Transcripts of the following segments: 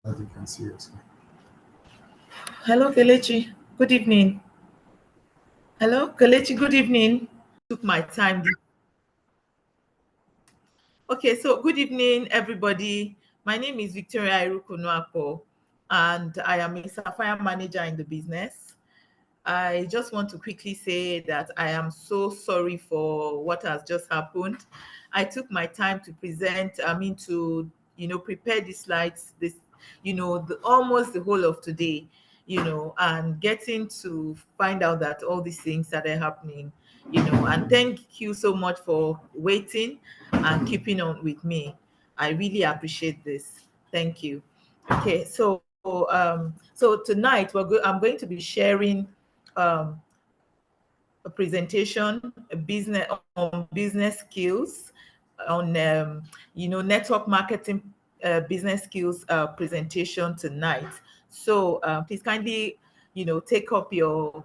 that you can see us. Hello, Kelechi. Good evening. Hello, Kelechi. Good evening. Took my time. Okay, so good evening, everybody. My name is Victoria Erukunakpor, and I am a Sapphire manager in the business. I just want to quickly say that I am so sorry for what has just happened. I took my time to present, to prepare the slides, almost the whole of today, and getting to find out that all these things started happening, and thank you so much for waiting and keeping on with me. I really appreciate this. Thank you. Okay, so tonight I'm going to be sharing um, a presentation, a business on business skills, on network marketing business skills presentation tonight. So please kindly take up your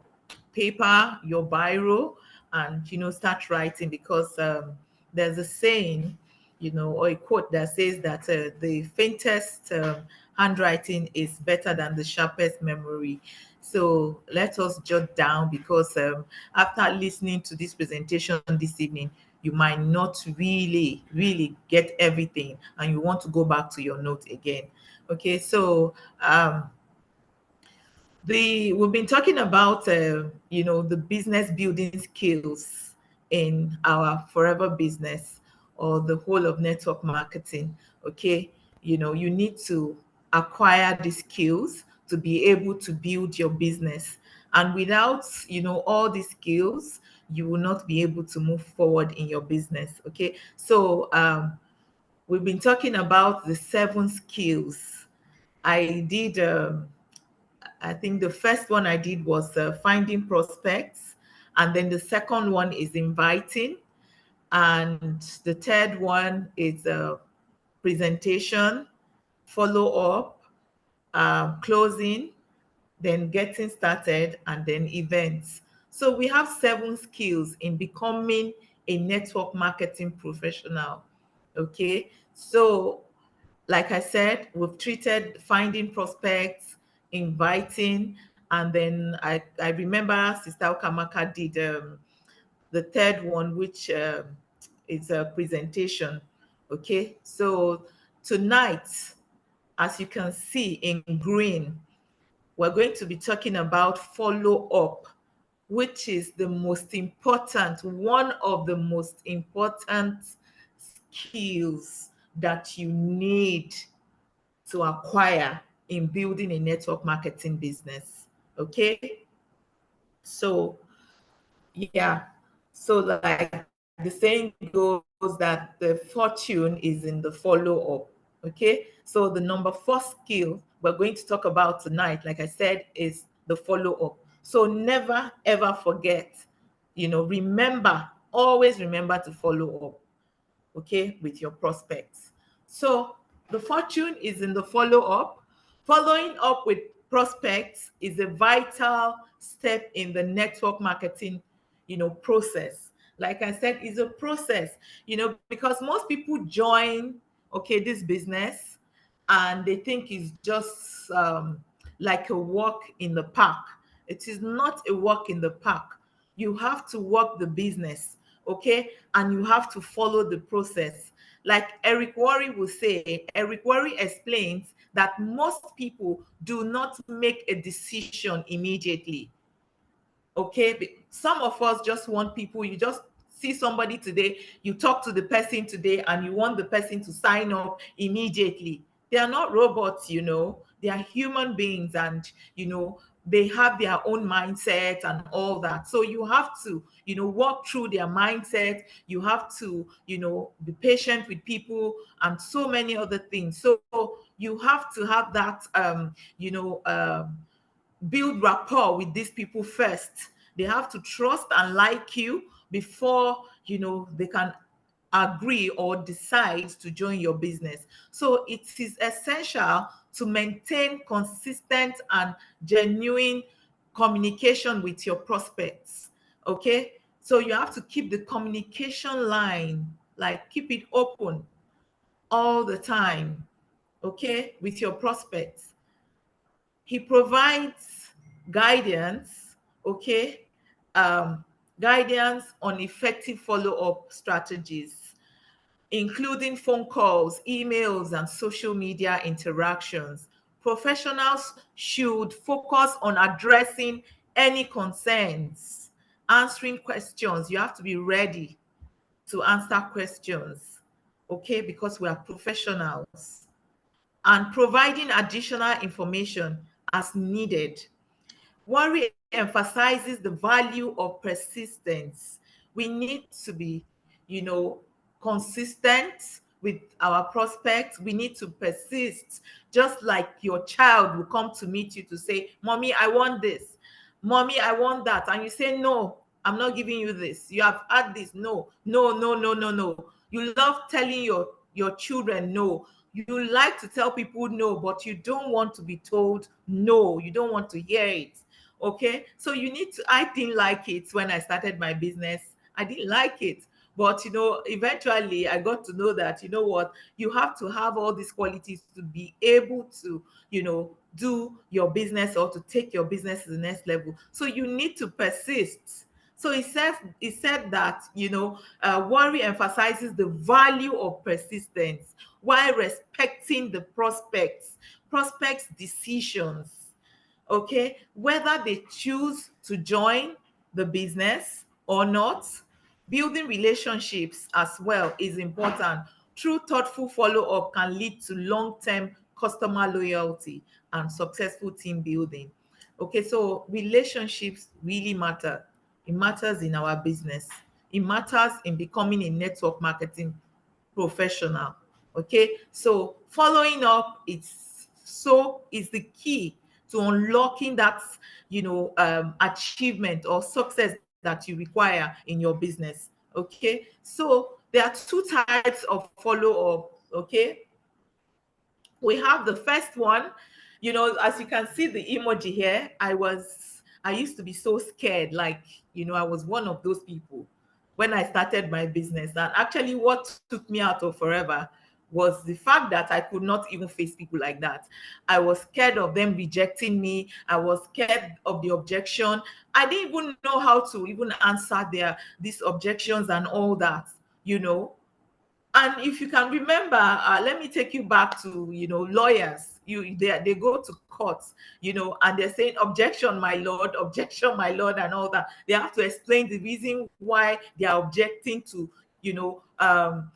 paper, your biro, and start writing, because there's a saying, or a quote that says that the faintest handwriting is better than the sharpest memory. So let us jot down, because after listening to this presentation this evening, you might not really get everything, and you want to go back to your note again. Okay, so we've been talking about the business building skills in our forever business, or the whole of network marketing. Okay, you need to acquire the skills to be able to build your business, and without all these skills, you will not be able to move forward in your business. Okay, so we've been talking about the 7 skills. I think the first one I did was finding prospects, and then the second one is inviting, and the third one is presentation, follow up, closing, then getting started, and then events. So we have 7 skills in becoming a network marketing professional. Okay, so like I said, we've treated finding prospects, inviting, and then I remember Sister Okamaka did the third one, which is a presentation. Okay, so tonight, as you can see in green, we're going to be talking about follow up, which is the most important, one of the most important skills that you need to acquire in building a network marketing business. Okay, so yeah, so like the saying goes that the fortune is in the follow up. Okay, so the number 4 skill we're going to talk about tonight, like I said, is the follow up. So never ever forget, remember, always remember to follow up, okay, with your prospects. So the fortune is in the follow up. Following up with prospects is a vital step in the network marketing, process. Like I said, it's a process, because most people join, okay, this business, and they think it's just like a walk in the park. It is not a walk in the park. You have to work the business, okay, and you have to follow the process. Like Eric Worre will say, Eric Worre explains that most people do not make a decision immediately. Okay, some of us just want people, you just see somebody today, you talk to the person today, and you want the person to sign up immediately. They are not robots, they are human beings, and they have their own mindset and all that. So you have to walk through their mindset. You have to be patient with people, and so many other things. So you have to have that build rapport with these people first. They have to trust and like you before they can agree or decide to join your business. So it is essential to maintain consistent and genuine communication with your prospects. Okay, so you have to keep the communication line, like keep it open all the time. okay, with your prospects. He provides guidance, okay, um, guidance on effective follow-up strategies, including phone calls, emails, and social media interactions. Professionals should focus on addressing any concerns, answering questions. You have to be ready to answer questions, okay, because we are professionals, and providing additional information as needed. Worry emphasizes the value of persistence. We need to be, consistent with our prospects. We need to persist, just like your child will come to meet you to say, Mommy, I want this. Mommy, I want that. And you say, No, I'm not giving you this. You have had this. No, no, no, no, no, no. You love telling your children no. You like to tell people no, but you don't want to be told no. You don't want to hear it. Okay, so you need to, I didn't like it when I started my business. I didn't like it, but eventually I got to know that, what, you have to have all these qualities to be able to, do your business or to take your business to the next level. So you need to persist. So he said that, worry emphasizes the value of persistence while respecting the prospects decisions, okay, whether they choose to join the business or not. Building relationships as well is important. True thoughtful follow-up can lead to long-term customer loyalty and successful team building. Okay, so relationships really matter. It matters in our business. It matters in becoming a network marketing professional. Okay, so following up, is the key to unlocking that, achievement or success that you require in your business. Okay, so there are two types of follow-up. Okay, we have the first one. As you can see the emoji here, I used to be so scared, like, I was one of those people when I started my business. And actually what took me out of forever was the fact that I could not even face people like that. I was scared of them rejecting me. I was scared of the objection. I didn't even know how to even answer these objections and all that, you know and if you can remember, let me take you back to, lawyers. They go to courts, and they're saying, objection, my lord, objection, my lord, and all that. They have to explain the reason why they are objecting to,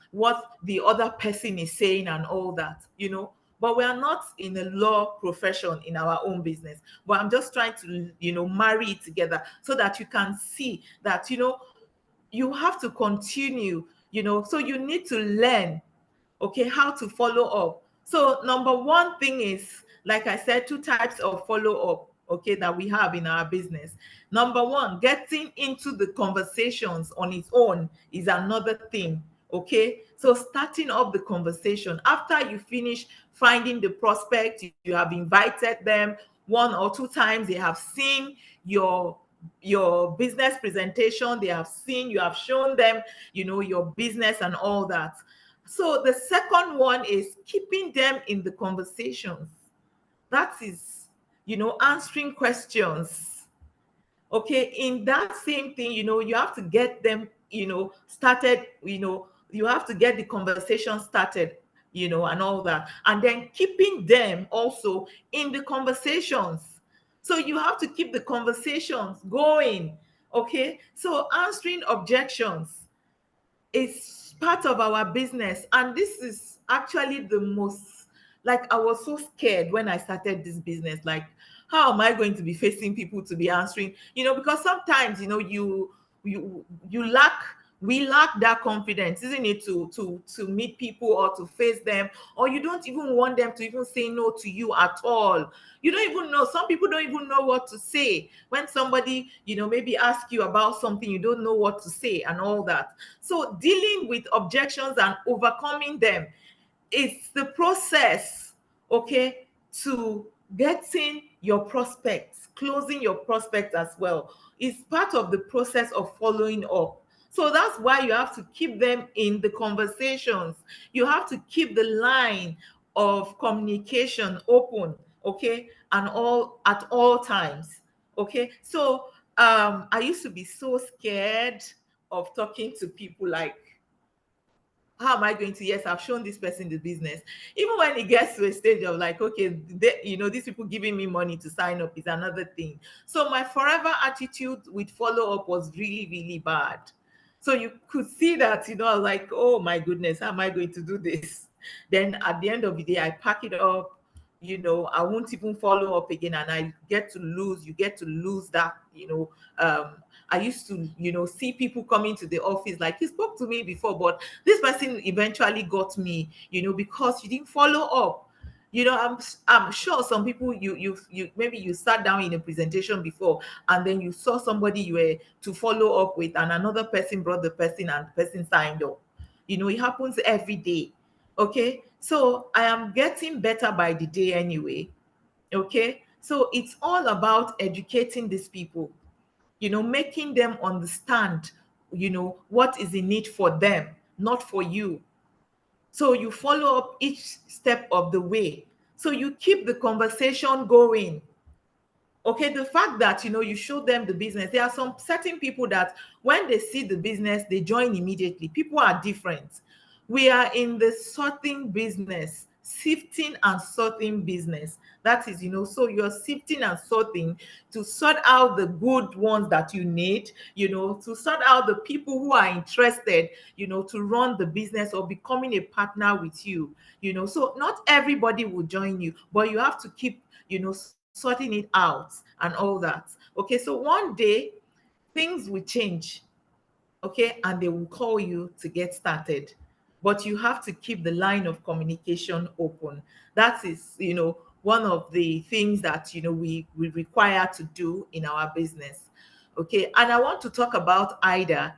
what the other person is saying and all that. But we are not in a law profession in our own business. But I'm just trying to, marry it together so that you can see that, you have to continue, so you need to learn, okay, how to follow up. So number one thing is, like I said, two types of follow up, okay, that we have in our business. Number one, getting into the conversations on its own is another thing. Okay, so starting up the conversation after you finish finding the prospect, you have invited them one or two times, they have seen your business presentation, they have seen, you have shown them, your business and all that. So the second one is keeping them in the conversations. That is, answering questions. Okay, in that same thing, you have to get them, started, you have to get the conversation started, and all that. And then keeping them also in the conversations. So you have to keep the conversations going. Okay, so answering objections is part of our business. And this is actually the most, like, I was so scared when I started this business. Like, how am I going to be facing people to be answering? Because sometimes, you lack we lack that confidence, isn't it, to meet people or to face them, or you don't even want them to even say no to you at all. You don't even know, some people don't even know what to say when somebody, maybe ask you about something, you don't know what to say and all that. So dealing with objections and overcoming them is the process, okay, to getting your prospects, closing your prospects as well. It's part of the process of following up. So that's why you have to keep them in the conversations. You have to keep the line of communication open, okay, and all at all times. Okay, so I used to be so scared of talking to people, like, how am I going to? Yes, I've shown this person the business. Even when it gets to a stage of like, okay, these people giving me money to sign up is another thing. So my forever attitude with follow up was really, really bad. So you could see that, I was like, oh my goodness, how am I going to do this? Then at the end of the day, I pack it up. I won't even follow up again, and you get to lose that, I used to, see people coming to the office like, he spoke to me before, but this person eventually got me, because you didn't follow up. I'm sure some people, you maybe you sat down in a presentation before, and then you saw somebody you were to follow up with, and another person brought the person, and the person signed up. It happens every day. Okay, so I am getting better by the day anyway. Okay, so it's all about educating these people, making them understand, what is in it for them, not for you. So you follow up each step of the way. So you keep the conversation going. Okay, the fact that, you show them the business, there are some certain people that when they see the business, they join immediately. People are different. We are in the sorting business, sifting and sorting business. That is, so you're sifting and sorting to sort out the good ones that you need, to sort out the people who are interested, to run the business or becoming a partner with you. So not everybody will join you, but you have to keep, sorting it out and all that. Okay, so one day things will change, okay, and they will call you to get started. But you have to keep the line of communication open. That is, one of the things that, we require to do in our business. Okay, and I want to talk about either.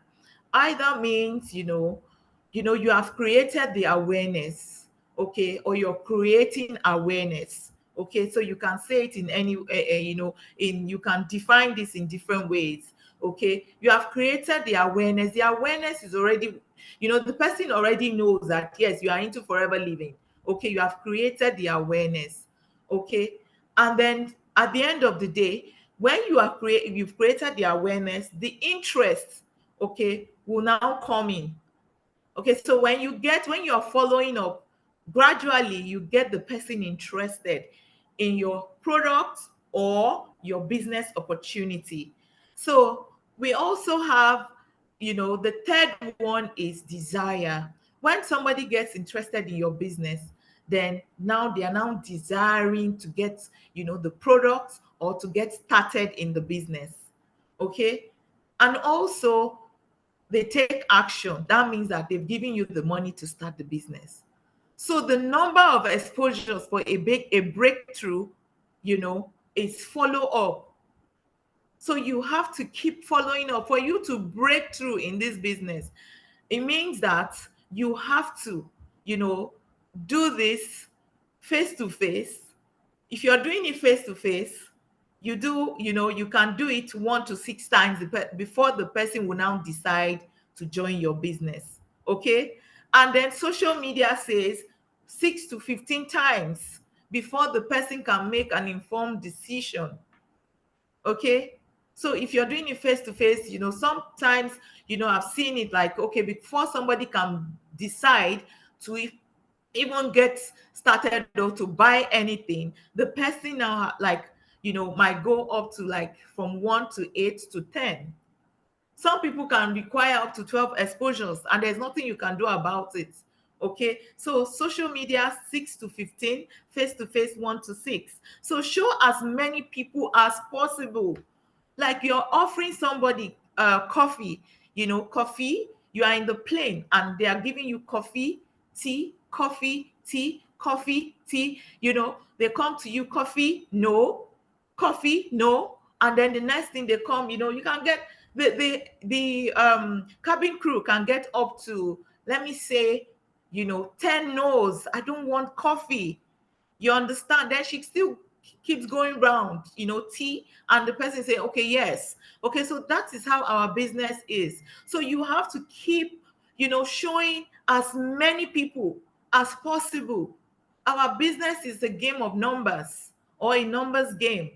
Either means, you have created the awareness, okay, or you're creating awareness. Okay, so you can say it in any, you can define this in different ways. Okay, you have created the awareness. The awareness is already, the person already knows that, yes, you are into forever living. Okay, you have created the awareness. Okay, and then at the end of the day, when you've created the awareness, the interest, okay, will now come in. Okay, so when you are following up, gradually you get the person interested in your product or your business opportunity. So we also have, the third one is desire. When somebody gets interested in your business, then now they are now desiring to get, the product or to get started in the business. Okay, and also they take action. That means that they've given you the money to start the business. So the number of exposures for a breakthrough, is follow up. So you have to keep following up for you to break through in this business. It means that you have to, do this face to face. If you're doing it face to face, you can do it 1 to 6 times before the person will now decide to join your business. Okay, and then social media says 6 to 15 times before the person can make an informed decision. Okay, so if you're doing it face to face, sometimes, I've seen it like, okay, before somebody can decide to even get started or to buy anything, the person now, like, might go up to like from 1 to 8 to 10. Some people can require up to 12 exposures, and there's nothing you can do about it. Okay, so social media 6 to 15, face to face 1 to 6. So show as many people as possible. Like you're offering somebody coffee, coffee. You are in the plane and they are giving you coffee, tea, coffee, tea, coffee, tea. They come to you, coffee, no, coffee, no, and then the next thing they come, you can get the cabin crew can get up to, let me say, 10 no's. I don't want coffee. You understand? Then she still keeps going round, tea, and the person say, okay, yes. Okay, so that is how our business is. So you have to keep, showing as many people as possible our business is a game of numbers or a numbers game.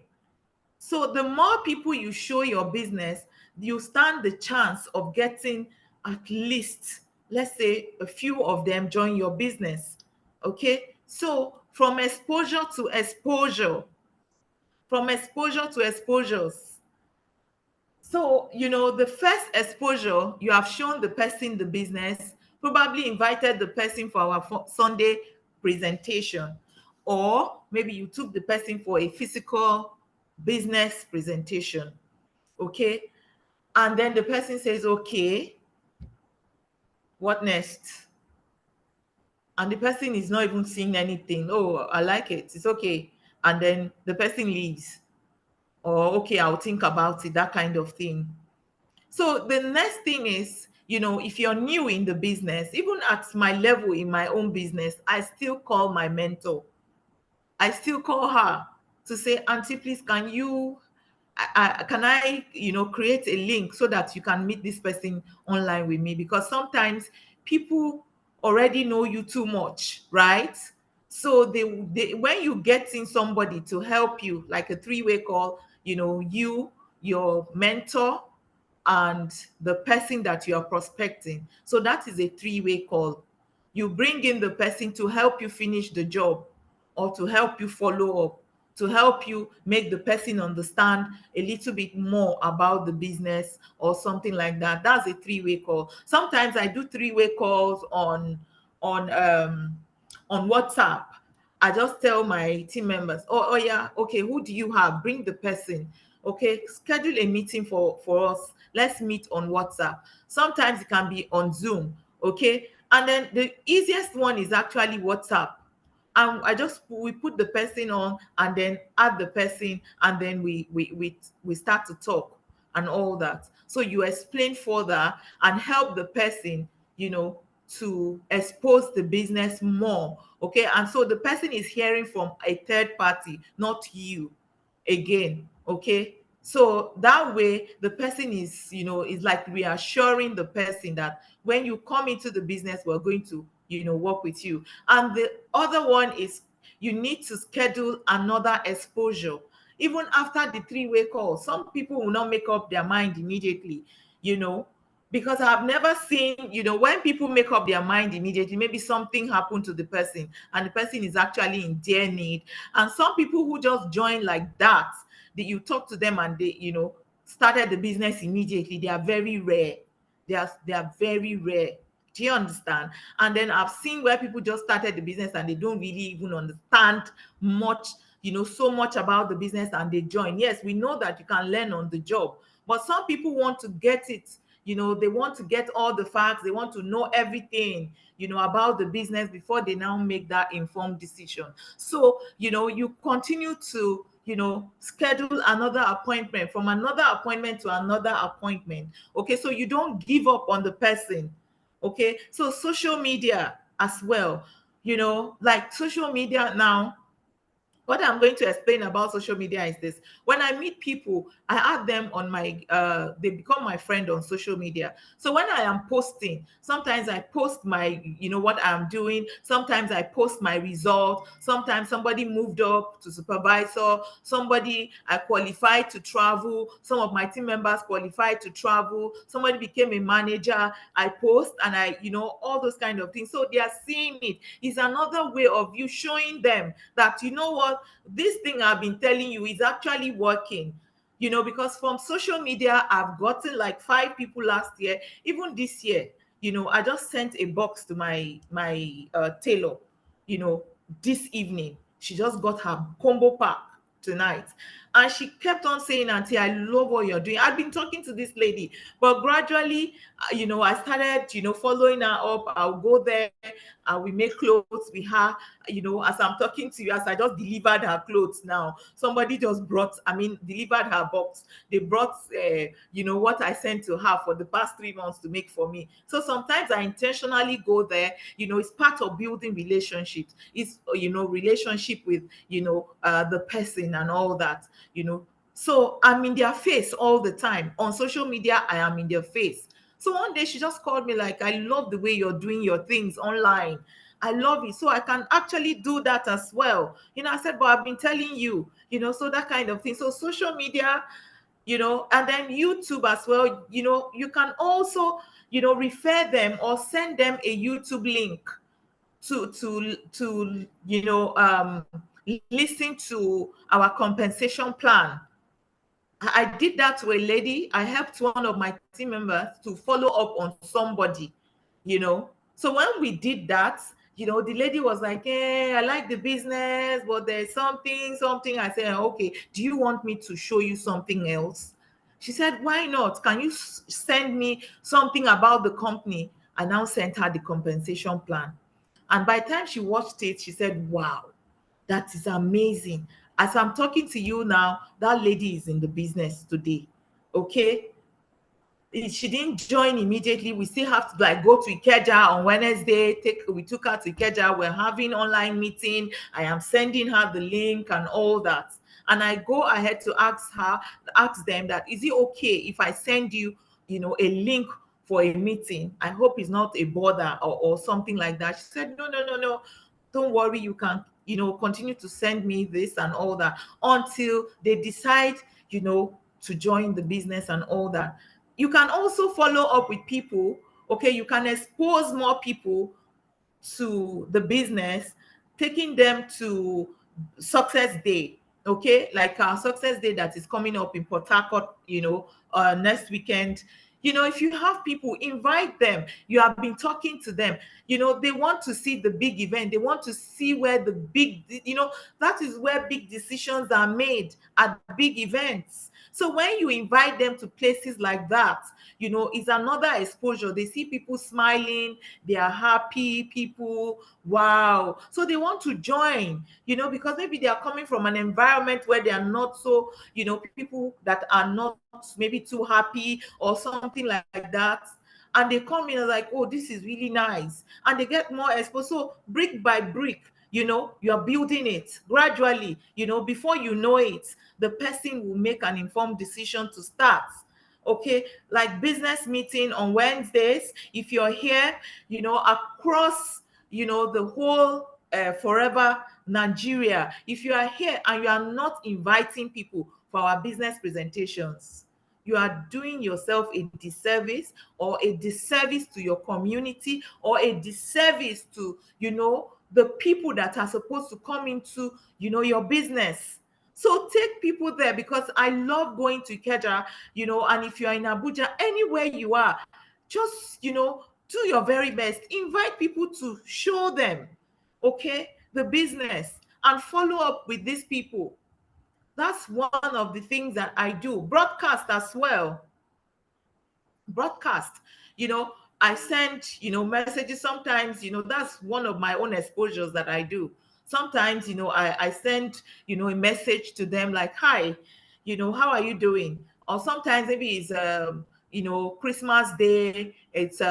So the more people you show your business, you stand the chance of getting at least, let's say, a few of them join your business. Okay. So from exposure to exposure, from exposure to exposures. So, the first exposure, you have shown the person the business, probably invited the person for our Sunday presentation, or maybe you took the person for a physical business presentation. Okay. And then the person says, okay, what next? And the person is not even seeing anything. Oh, I like it. It's okay. And then the person leaves. Or, okay, I'll think about it, that kind of thing. So the next thing is, if you're new in the business, even at my level in my own business, I still call my mentor. I still call her to say, Auntie, please, can I, create a link so that you can meet this person online with me? Because sometimes people already know you too much, right? So they when you get in somebody to help you, like a three-way call, you, your mentor, and the person that you are prospecting. So that is a three-way call. You bring in the person to help you finish the job, or to help you follow up, to help you make the person understand a little bit more about the business or something like that. That's a three-way call. Sometimes I do three-way calls on um on WhatsApp. I just tell my team members, oh yeah, okay, who do you have? Bring the person. Okay, schedule a meeting for us. Let's meet on WhatsApp. Sometimes it can be on Zoom. Okay, and then the easiest one is actually WhatsApp. And we put the person on and then add the person, and then we start to talk and all that. So you explain further and help the person, to expose the business more. Okay, and so the person is hearing from a third party, not you again. Okay, so that way the person is like reassuring the person that when you come into the business, we're going to work with you. And the other one is, you need to schedule another exposure even after the three-way call. Some people will not make up their mind immediately, you know because I've never seen, when people make up their mind immediately, maybe something happened to the person and the person is actually in dire need. And some people who just join like that you talk to them and they, started the business immediately, they are very rare. They are very rare. Do you understand? And then I've seen where people just started the business and they don't really even understand much, so much about the business, and they join. Yes, we know that you can learn on the job, but some people want to get it. They want to get all the facts, they want to know everything, about the business before they now make that informed decision. So, you continue to, schedule another appointment, from another appointment to another appointment. Okay, so you don't give up on the person. Okay, so social media as well, like social media now. What I'm going to explain about social media is this: when I meet people, I add them on my they become my friend on social media. So when I am posting, sometimes I post my, what I'm doing, sometimes I post my result, sometimes somebody moved up to supervisor, somebody I qualified to travel, some of my team members qualified to travel, somebody became a manager. I post and I, all those kind of things, so they are seeing it. Is another way of you showing them that, what, this thing I've been telling you is actually working. Because from social media, I've gotten like 5 people last year. Even this year, I just sent a box to my tailor, you know, this evening. She just got her combo pack tonight. And she kept on saying, Auntie, I love what you're doing. I've been talking to this lady, but gradually, I started, following her up. I'll go there and we make clothes with her. As I'm talking to you, as I just delivered her clothes now, somebody just delivered her box. They brought, what I sent to her for the past 3 months to make for me. So sometimes I intentionally go there. It's part of building relationships. It's, relationship with, the person and all that, So I'm in their face all the time. On social media, I am in their face. So one day she just called me like, I love the way you're doing your things online. I love it. So I can actually do that as well. I said, but I've been telling you, so that kind of thing. So social media, and then YouTube as well, you can also, refer them or send them a YouTube link to listen to our compensation plan. I did that to a lady. I helped one of my team members to follow up on somebody, So when we did that, the lady was like, I like the business, but there's something. I said, okay, do you want me to show you something else? She said, why not? Can you send me something about the company? I now sent her the compensation plan. And by the time she watched it, she said, wow, that is amazing. As I'm talking to you now, that lady is in the business today. Okay. She didn't join immediately. We still have to go to Ikeja on Wednesday. We took her to Ikeja. We're having online meeting. I am sending her the link and all that. And I go ahead to ask them that, is it okay if I send you, a link for a meeting? I hope it's not a bother or something like that. She said, no. Don't worry, you can, continue to send me this and all that until they decide, to join the business and all that. You can also follow up with people. Okay, you can expose more people to the business, taking them to Success Day. Okay, like our Success Day that is coming up in Port Harcourt, next weekend. If you have people, invite them. You have been talking to them. They want to see the big event. They want to see where that is where big decisions are made at big events. So when you invite them to places like that, it's another exposure. They see people smiling, they are happy people. Wow. So they want to join, because maybe they are coming from an environment where they are not so, people that are not maybe too happy or something like that. And they come in and like, oh, this is really nice. And they get more exposed. So brick by brick, you're building it gradually, before you know it, the person will make an informed decision to start. Okay, like business meeting on Wednesdays. If you're here, across, the whole forever Nigeria, if you are here and you are not inviting people for our business presentations, you are doing yourself a disservice, or a disservice to your community, or a disservice to, the people that are supposed to come into, your business. So take people there, because I love going to Ikeja, and if you're in Abuja, anywhere you are, just, do your very best. Invite people to show them, okay, the business, and follow up with these people. That's one of the things that I do. Broadcast as well. Broadcast, I send, messages sometimes, that's one of my own exposures that I do. Sometimes, I send, a message to them like, hi, how are you doing? Or sometimes maybe it's, Christmas Day, it's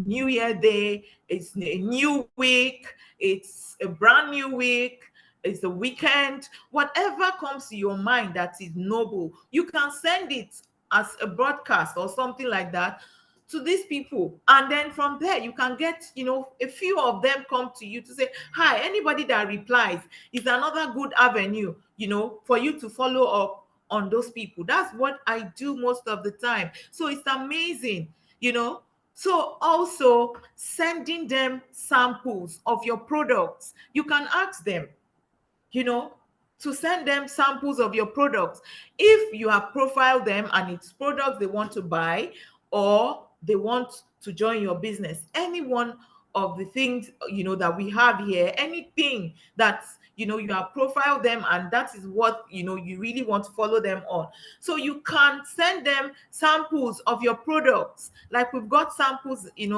New Year Day, it's a new week, it's a brand new week, it's the weekend. Whatever comes to your mind that is noble, you can send it as a broadcast or something like that to these people. And then from there, you can get, a few of them come to you to say, hi. Anybody that replies is another good avenue, for you to follow up on those people. That's what I do most of the time. So it's amazing, So also sending them samples of your products. You can ask them, to send them samples of your products. If you have profiled them and it's products they want to buy, or they want to join your business, any one of the things, that we have here, anything that, you have profiled them and that is what, you really want to follow them on. So you can send them samples of your products. Like we've got samples, in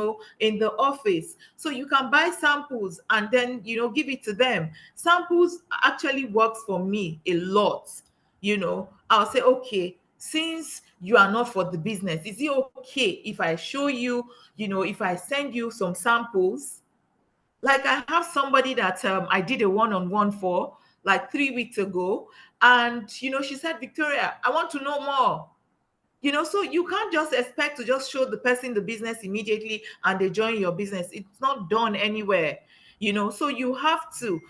the office. So you can buy samples and then, give it to them. Samples actually works for me a lot. I'll say, okay, since you are not for the business, is it okay if I show you, if I send you some samples? Like I have somebody that I did a one-on-one for like 3 weeks ago. And, she said, Victoria, I want to know more. So you can't just expect to just show the person the business immediately and they join your business. It's not done anywhere. So you have to,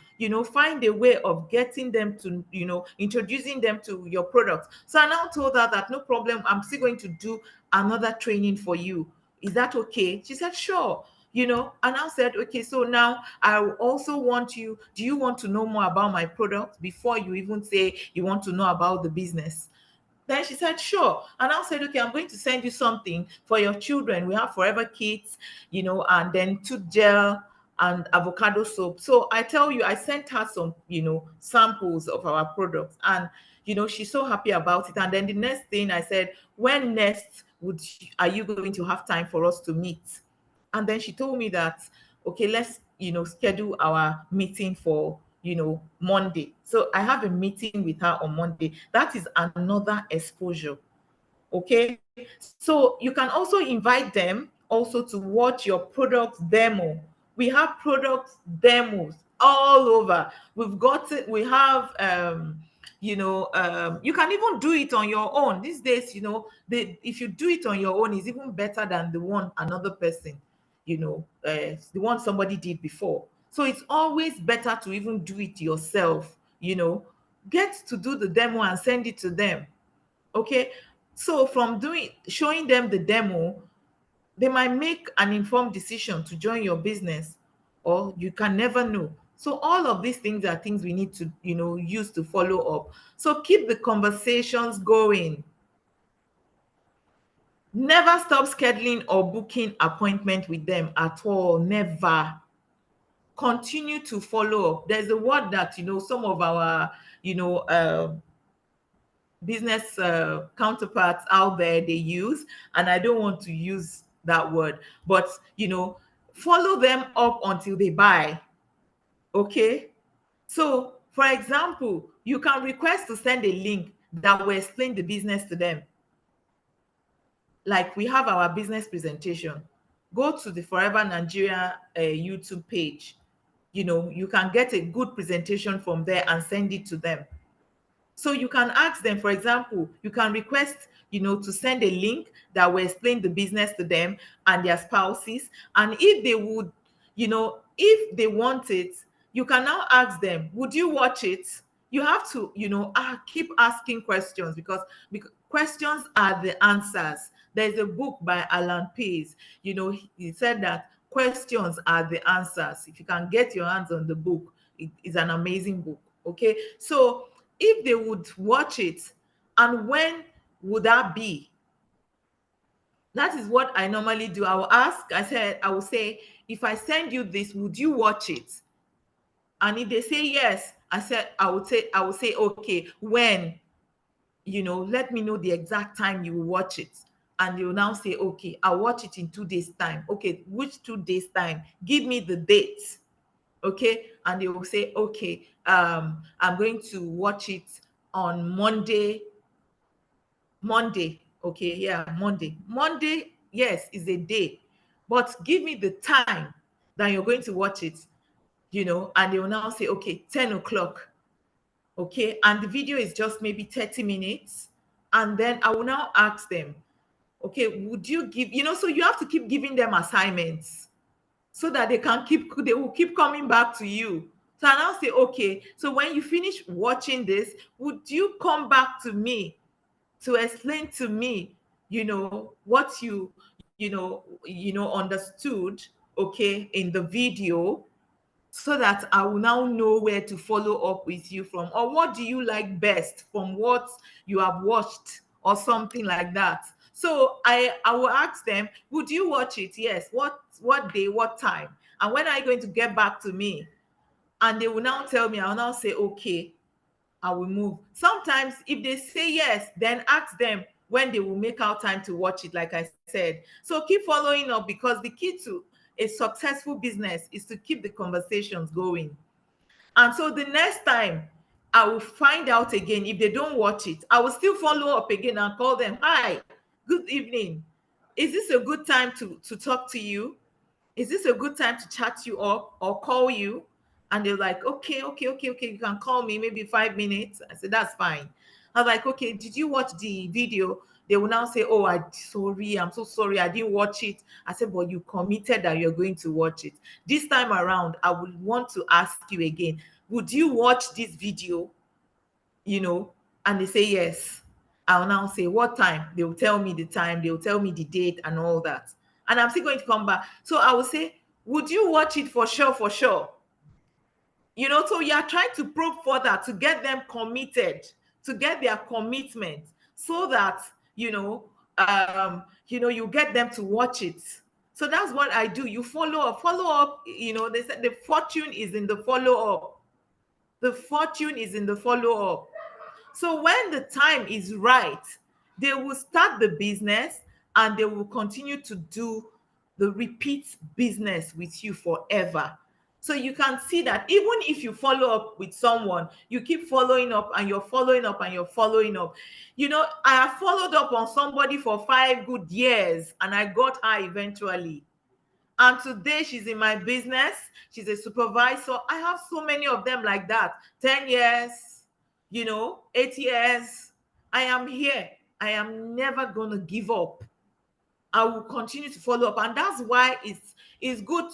find a way of getting them to, introducing them to your product. So I now told her that no problem, I'm still going to do another training for you. Is that okay? She said, sure. And I said, okay, so now I also want you, do you want to know more about my product before you even say you want to know about the business? Then she said, sure. And I said, okay, I'm going to send you something for your children. We have Forever Kids, and then tooth gel and avocado soap. So I tell you, I sent her some, samples of our products. And, she's so happy about it. And then the next thing I said, when next are you going to have time for us to meet? And then she told me that, okay, let's, schedule our meeting for, Monday. So I have a meeting with her on Monday. That is another exposure. Okay. So you can also invite them also to watch your product demo. We have product demos all over. We have you can even do it on your own these days. If you do it on your own, is even better than the one another person, the one somebody did before. So it's always better to even do it yourself. Get to do the demo and send it to them. Okay. So from showing them the demo, they might make an informed decision to join your business, or you can never know. So all of these things are things we need to, use to follow up. So keep the conversations going. Never stop scheduling or booking appointment with them at all. Never. Continue to follow up. There's a word that, some of our, business counterparts out there they use, and I don't want to use that word, but follow them up until they buy. Okay. So for example, you can request to send a link that will explain the business to them. Like we have our business presentation. Go to the Forever Nigeria YouTube page. You can get a good presentation from there and send it to them. So you can ask them, for example, you can request, to send a link that will explain the business to them and their spouses. And if they would, if they want it, you can now ask them, would you watch it? You have to, keep asking questions, because questions are the answers. There's a book by Alan Pace. He said that questions are the answers. If you can get your hands on the book, it is an amazing book. Okay. So if they would watch it, and when would that be? That is what I normally do. I will say, if I send you this, would you watch it? And if they say yes, I would say, okay, when? Let me know the exact time you will watch it. And you'll now say, okay, I'll watch it in 2 days' time. Okay, which 2 days' time? Give me the date. Okay. And they will say, okay, I'm going to watch it on Monday. Okay. Yeah. Monday, yes, is a day, but give me the time that you're going to watch it, and they will now say, okay, 10 o'clock. Okay. And the video is just maybe 30 minutes. And then I will now ask them, okay, would you give, so you have to keep giving them assignments, so that they will keep coming back to you. So I now say, okay, so when you finish watching this, would you come back to me to explain to me, what understood, okay, in the video, so that I will now know where to follow up with you from, or what do you like best from what you have watched, or something like that. So I will ask them, would you watch it? Yes. What day, what time, and when are you going to get back to me? And they will now tell me. I'll now say, okay, I will move. Sometimes if they say yes, then ask them when they will make out time to watch it, like I said. So keep following up, because the key to a successful business is to keep the conversations going. And so the next time I will find out again, if they don't watch it, I will still follow up again and call them. Hi, good evening. Is this a good time to talk to you? Is this a good time to chat you up or call you? And they're like, okay, you can call me maybe 5 minutes. I said, that's fine. I was like, okay, did you watch the video? they will now say, oh, I'm so sorry, I didn't watch it. I said, but you committed that you're going to watch it. This time around, I would want to ask you again, would you watch this video? And they say yes. I'll now say, what time? They will tell me the time, they will tell me the date and all that. And I'm still going to come back. So I will say, would you watch it for sure, for sure? So you are trying to probe further to get them committed, to get their commitment, so that you get them to watch it. So that's what I do. You follow up. They said the fortune is in the follow up. The fortune is in the follow up. So when the time is right, they will start the business and they will continue to do the repeat business with you forever. So you can see that even if you follow up with someone, you keep following up and you're following up and you're following up. I have followed up on somebody for 5 good years and I got her eventually. And today she's in my business. She's a supervisor. I have so many of them like that. 10 years, 8 years. I am here. I am never going to give up. I will continue to follow up. And that's why it's good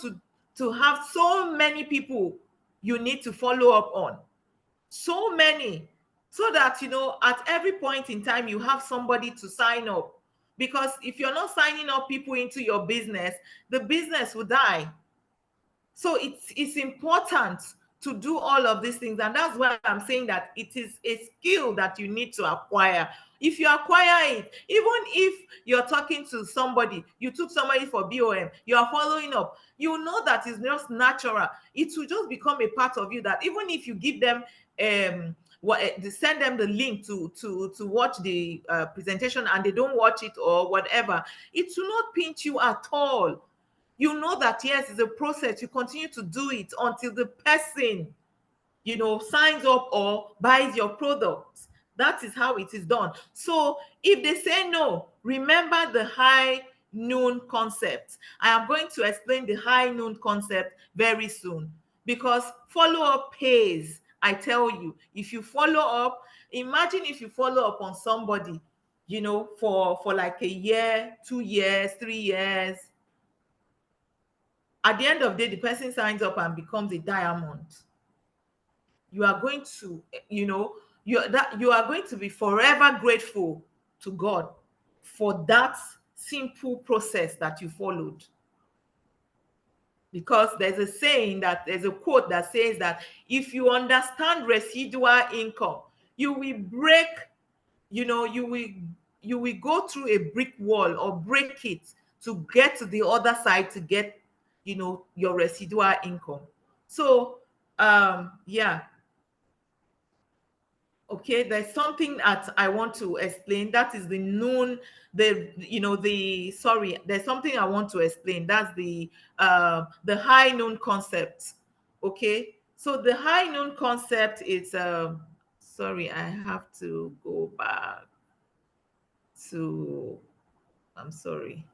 to have so many people you need to follow up on. So many. So that, at every point in time, you have somebody to sign up. Because if you're not signing up people into your business, the business will die. So it's important to do all of these things. And that's why I'm saying that it is a skill that you need to acquire. If you acquire it, even if you're talking to somebody, you took somebody for BOM, you are following up, you know that it's just natural. It will just become a part of you that even if you give them send them the link to watch the presentation and they don't watch it or whatever, it will not pinch you at all. You know that, yes, it's a process. You continue to do it until the person, signs up or buys your products. That is how it is done. So if they say no, remember the high noon concept. I am going to explain the high noon concept very soon because follow-up pays. I tell you, if you follow up, imagine if you follow up on somebody, for like a year, 2 years, 3 years. At the end of the day, the person signs up and becomes a diamond. You are going to, you are going to be forever grateful to God for that simple process that you followed. Because there's a quote that says that if you understand residual income, you will break, you will go through a brick wall or break it to get to the other side to get your residual income. So yeah, okay, there's something that I want to explain. That is the noon, there's something I want to explain. That's the high noon concept. Okay, so the high noon concept is sorry, I have to go back to, I'm sorry.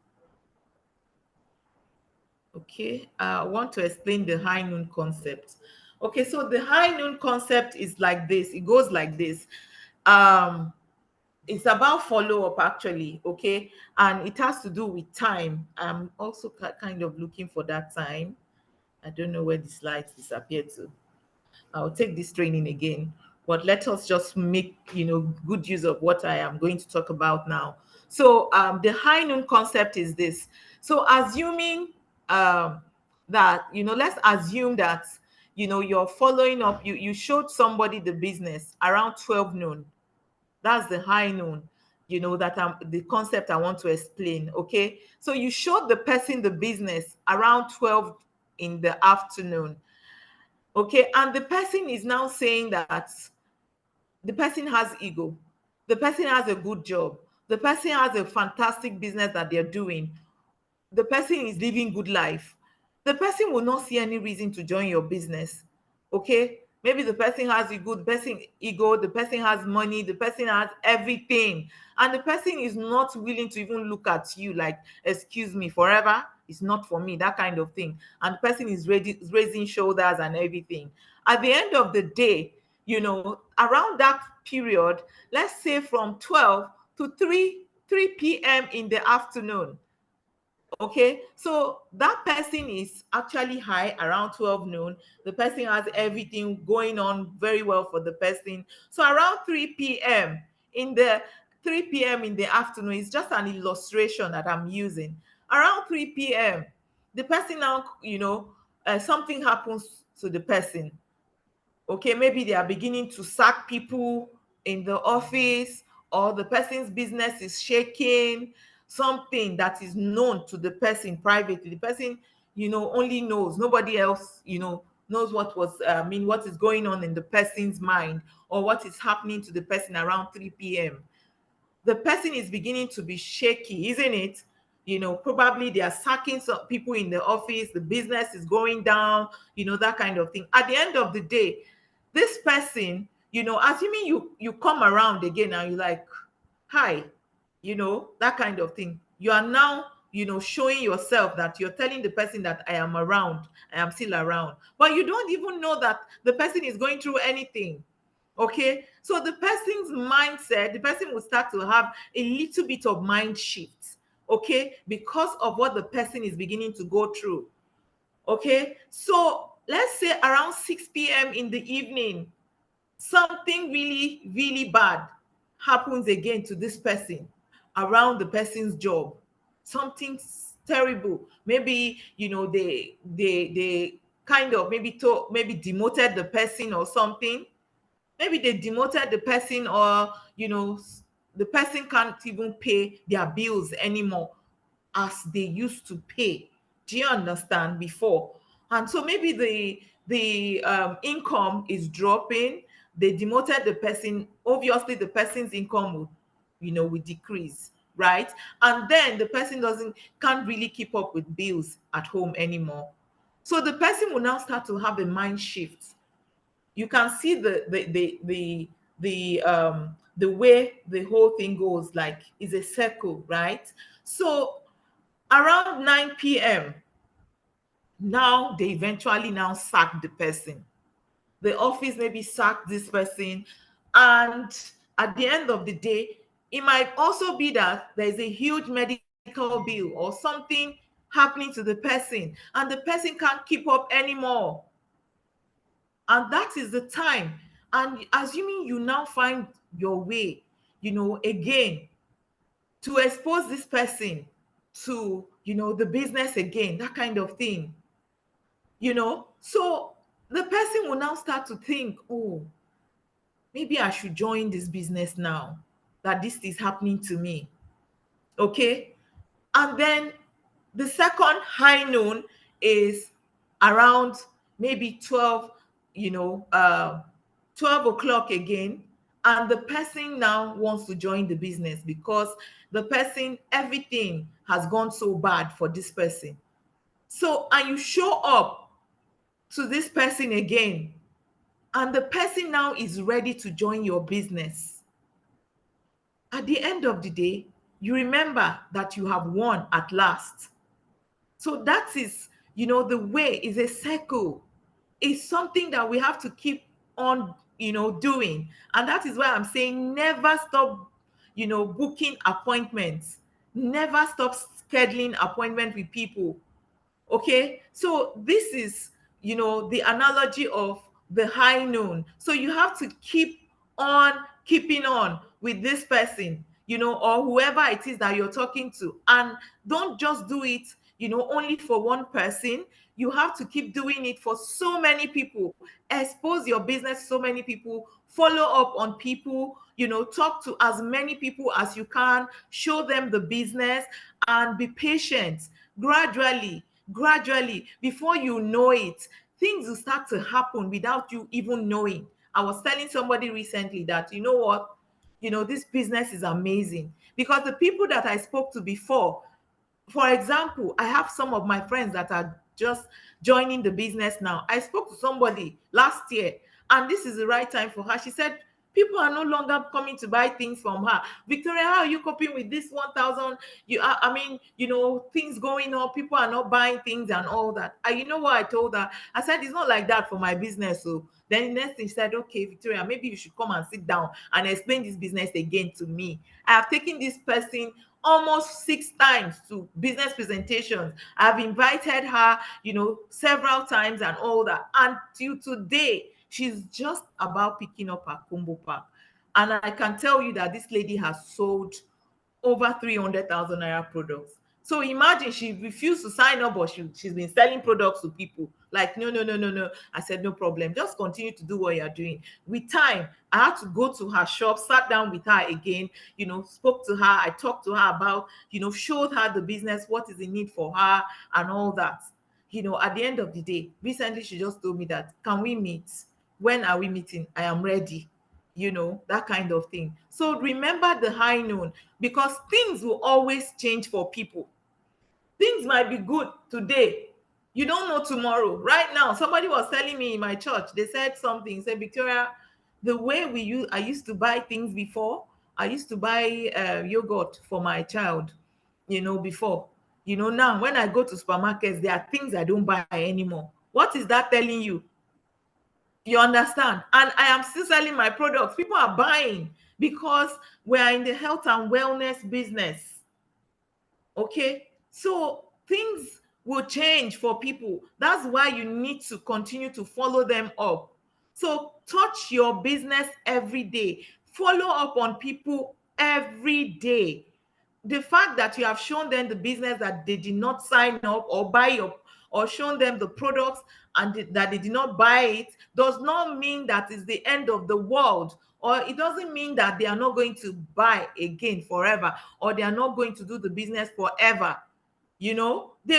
Okay, I want to explain the high noon concept. Okay, so the high noon concept is like this. It goes like this. It's about follow-up actually, okay? And it has to do with time. I'm also kind of looking for that time. I don't know where the slides disappeared to. I'll take this training again. But let us just make good use of what I am going to talk about now. So the high noon concept is this. So assuming that let's assume that you're following up, you showed somebody the business around 12 noon. That's the high noon, that the concept I want to explain. Okay, so you showed the person the business around 12 in the afternoon. Okay, and the person is now saying that the person has ego, the person has a good job, the person has a fantastic business that they're doing, the person is living good life. The person will not see any reason to join your business. Okay, maybe the person has a good person ego, the person has money, the person has everything, and the person is not willing to even look at you like, excuse me, forever, it's not for me, that kind of thing. And the person is raising shoulders and everything. At the end of the day, around that period, let's say from 12 to 3 3 p.m. in the afternoon. Okay, so that person is actually high around 12 noon. The person has everything going on very well for the person. So around 3 p.m. in the 3 p.m. in the afternoon is just an illustration that I'm using. Around 3 p.m., the person now, something happens to the person. Okay, maybe they are beginning to sack people in the office, or the person's business is shaking, something that is known to the person privately. The person, only knows, nobody else, knows what is going on in the person's mind, or what is happening to the person around 3 p.m. The person is beginning to be shaky, isn't it? Probably they are sacking some people in the office, the business is going down, that kind of thing. At the end of the day, this person, assuming you come around again and you're like, hi, that kind of thing. You are now, showing yourself that you're telling the person that I am around, I am still around. But you don't even know that the person is going through anything. Okay, so the person's mindset, the person will start to have a little bit of mind shift, okay, because of what the person is beginning to go through. Okay, so let's say around 6 p.m. in the evening, something really, really bad happens again to this person around the person's job. Something terrible. Maybe, they kind of maybe demoted the person or something. Maybe they demoted the person, or the person can't even pay their bills anymore as they used to pay. Do you understand? Before. And so maybe the income is dropping. They demoted the person. Obviously the person's income will decrease, right? And then the person doesn't can't really keep up with bills at home anymore. So the person will now start to have a mind shift. You can see the way the whole thing goes, like is a circle, right? So around 9 p.m., now they eventually now sack the person. The office maybe sacked this person, and at the end of the day, it might also be that there's a huge medical bill or something happening to the person, and the person can't keep up anymore. And that is the time. And assuming you now find your way, again, to expose this person to, the business again, that kind of thing, so the person will now start to think, oh, maybe I should join this business now that this is happening to me. Okay. And then the second high noon is around maybe 12, 12 o'clock again. And the person now wants to join the business because the person, everything has gone so bad for this person. So, and you show up to this person again, and the person now is ready to join your business. At the end of the day, you remember that you have won at last. So that is, the way is a circle. It's something that we have to keep on, doing. And that is why I'm saying never stop, booking appointments. Never stop scheduling appointment with people. Okay, so this is, the analogy of the high noon. So you have to keep on keeping on with this person, or whoever it is that you're talking to, and don't just do it, only for one person. You have to keep doing it for so many people. Expose your business to so many people. Follow up on people, talk to as many people as you can. Show them the business, and be patient. Gradually, before you know it, things will start to happen without you even knowing. I was telling somebody recently that, you know what, this business is amazing, because the people that I spoke to before, for example, I have some of my friends that are just joining the business now. I spoke to somebody last year, and this is the right time for her. She said people are no longer coming to buy things from her. Victoria, how are you coping with this 1,000? I mean, things going on. People are not buying things and all that. And you know what I told her? I said it's not like that for my business. So Then the next thing she said, okay, Victoria, maybe you should come and sit down and explain this business again to me. I have taken this person almost 6 times to business presentations. I've invited her, several times and all that. Until today, she's just about picking up her combo pack. And I can tell you that this lady has sold over 300,000 naira products. So imagine she refused to sign up, but she's been selling products to people. Like, no, no, no, no, no. I said, no problem. Just continue to do what you're doing. With time, I had to go to her shop, sat down with her again, spoke to her. I talked to her about, showed her the business, what is in need for her and all that. At the end of the day, recently she just told me that, can we meet? When are we meeting? I am ready. That kind of thing. So remember the high noon, because things will always change for people. Things might be good today. You don't know tomorrow. Right now, somebody was telling me in my church, they said something, said, Victoria, the way I used to buy things before, I used to buy yogurt for my child, before. Now when I go to supermarkets, there are things I don't buy anymore. What is that telling you? You understand? And I am still selling my products. People are buying because we are in the health and wellness business. Okay? So things will change for people. That's why you need to continue to follow them up. So touch your business every day. Follow up on people every day. The fact that you have shown them the business that they did not sign up or buy your, or shown them the products and that they did not buy it, does not mean that it's the end of the world, or it doesn't mean that they are not going to buy again forever, or they are not going to do the business forever. They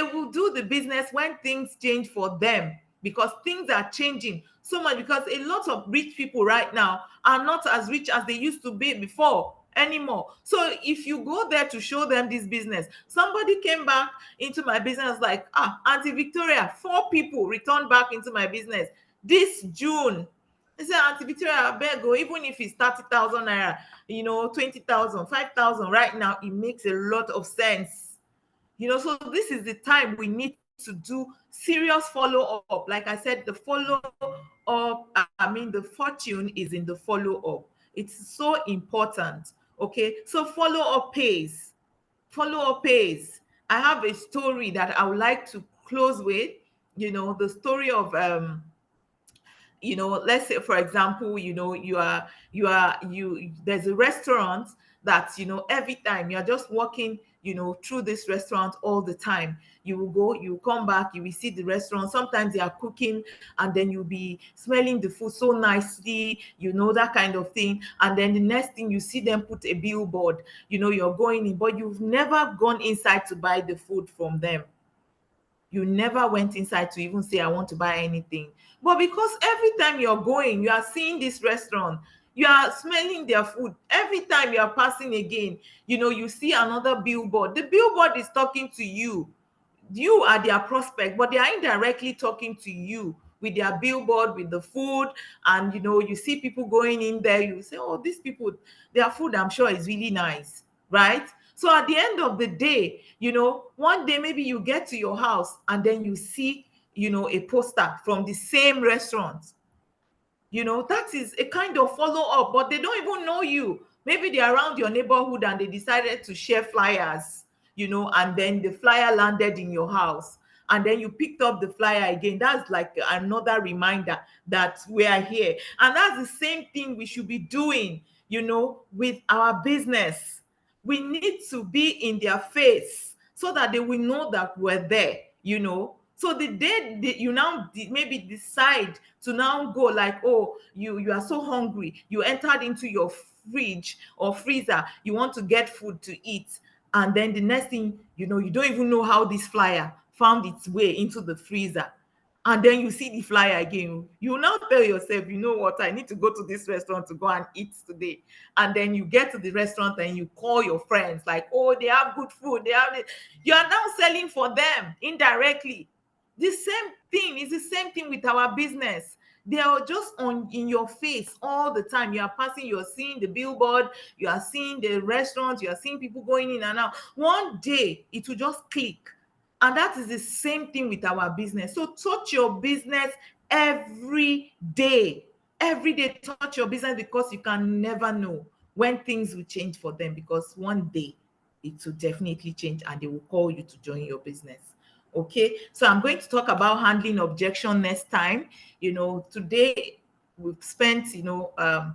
will do the business when things change for them, because things are changing so much, because a lot of rich people right now are not as rich as they used to be before anymore. So if you go there to show them this business, somebody came back into my business like, Auntie Victoria, 4 people returned back into my business this June. I said, Auntie Victoria, I beg go, even if it's 30,000 naira, 20,000, 5,000 right now, it makes a lot of sense. So this is the time we need to do serious follow-up. Like I said, the follow-up, the fortune is in the follow-up. It's so important. Okay, so follow-up pays. Follow-up pays. I have a story that I would like to close with. The story of let's say, for example, there's a restaurant that, every time you're just walking, through this restaurant all the time, you will go, you come back, you will see the restaurant. Sometimes they are cooking and then you'll be smelling the food so nicely, that kind of thing. And then the next thing, you see them put a billboard, you're going in, but you've never gone inside to buy the food from them. You never went inside to even say, I want to buy anything. But because every time you're going, you are seeing this restaurant, you are smelling their food. Every time you are passing again, you see another billboard. The billboard is talking to you. You are their prospect, but they are indirectly talking to you with their billboard, with the food. And, you see people going in there. You say, oh, these people, their food, I'm sure, is really nice, right? So at the end of the day, one day maybe you get to your house and then you see, a poster from the same restaurant. That is a kind of follow-up, but they don't even know you. Maybe they're around your neighborhood and they decided to share flyers, and then the flyer landed in your house. And then you picked up the flyer again. That's like another reminder that we are here. And that's the same thing we should be doing, with our business. We need to be in their face so that they will know that we're there, So the day you now maybe decide to now go, like, oh, you are so hungry, you entered into your fridge or freezer, you want to get food to eat, and then the next thing you don't even know how this flyer found its way into the freezer. And then you see the flyer again, you now tell yourself, you know what, I need to go to this restaurant to go and eat today. And then you get to the restaurant and you call your friends like, oh, they have good food, they have it. You are now selling for them indirectly. The same thing is the same thing with our business. They are just in your face all the time. You are passing, you are seeing the billboard, you are seeing the restaurants, you are seeing people going in and out. One day it will just click. And that is the same thing with our business. So touch your business every day. Every day, touch your business, because you can never know when things will change for them, because one day it will definitely change and they will call you to join your business. Okay, so I'm going to talk about handling objection next time. Today we've spent uh,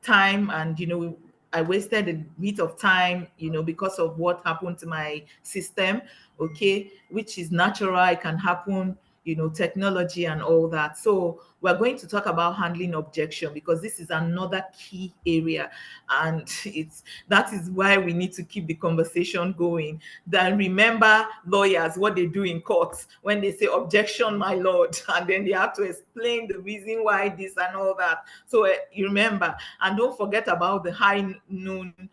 time, and I wasted a bit of time because of what happened to my system. Okay, which is natural, it can happen, technology and all that. So we're going to talk about handling objection, because this is another key area, and that is why we need to keep the conversation going. Then remember lawyers, what they do in court when they say objection, my lord, and then they have to explain the reason why this and all that. So you remember, and don't forget about the high noon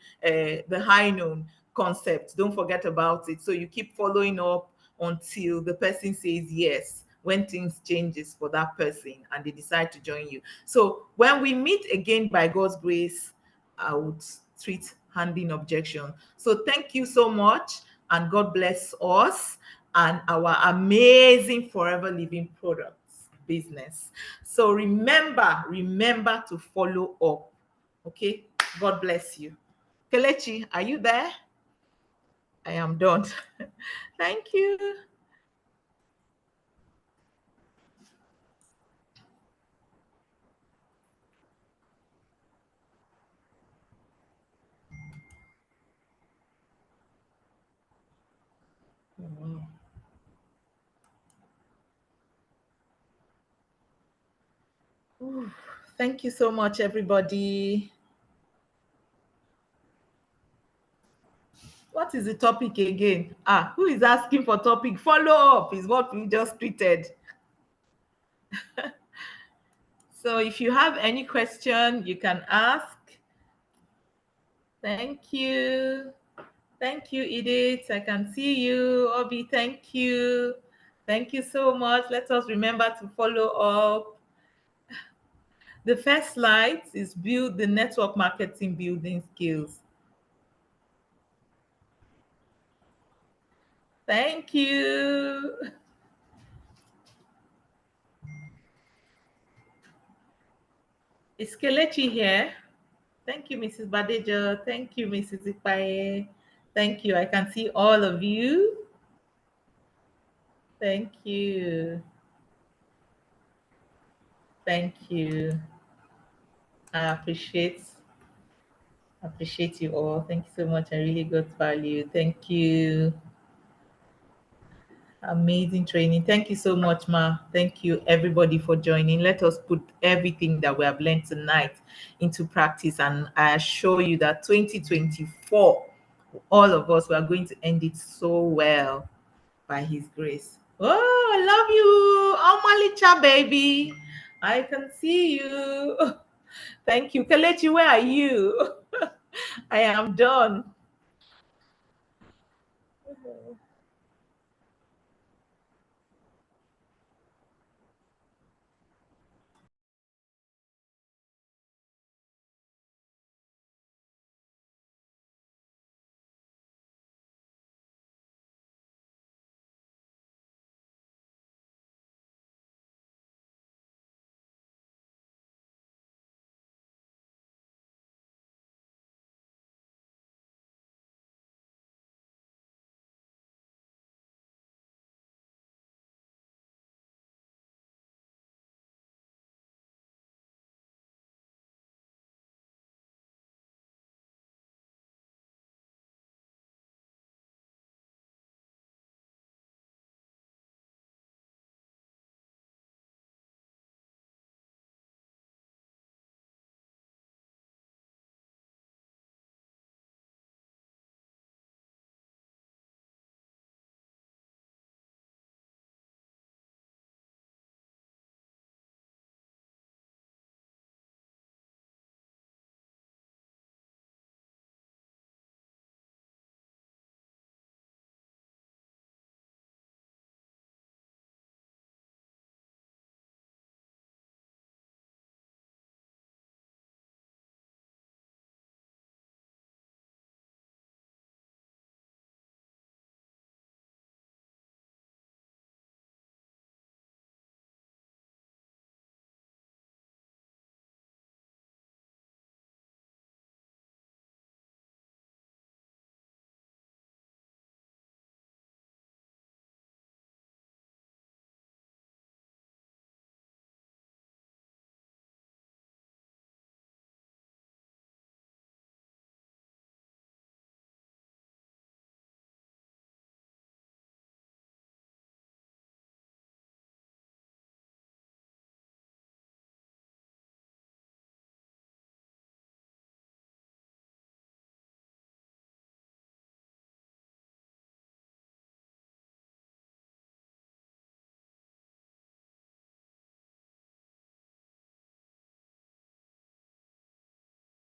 concept. Don't forget about it. So you keep following up until the person says yes, when things changes for that person and they decide to join you. So when we meet again, by God's grace, I would treat handling objection. So thank you so much, and God bless us and our amazing Forever Living Products business. So remember to follow up. Okay, God bless you. Kelechi, are you there? I am done. Thank you. Wow. Ooh, thank you so much, everybody. What is the topic again? Who is asking for topic? Follow up is what we just tweeted. So if you have any question, you can ask. Thank you. Thank you, Edith. I can see you. Obi, thank you. Thank you so much. Let us remember to follow up. The first slide is build the network marketing building skills. Thank you. Is Kelechi here? Thank you, Mrs. Badejo. Thank you, Mrs. Ipaye. Thank you. I can see all of you. Thank you. Thank you. I appreciate you all. Thank you so much. I really got value. Thank you. Amazing training. Thank you so much, Ma. Thank you, everybody, for joining. Let us put everything that we have learned tonight into practice. And I assure you that 2024, all of us, we are going to end it so well by His grace. Oh, I love you. Omalicha, baby. I can see you. Thank you. Kelechi, where are you? I am done.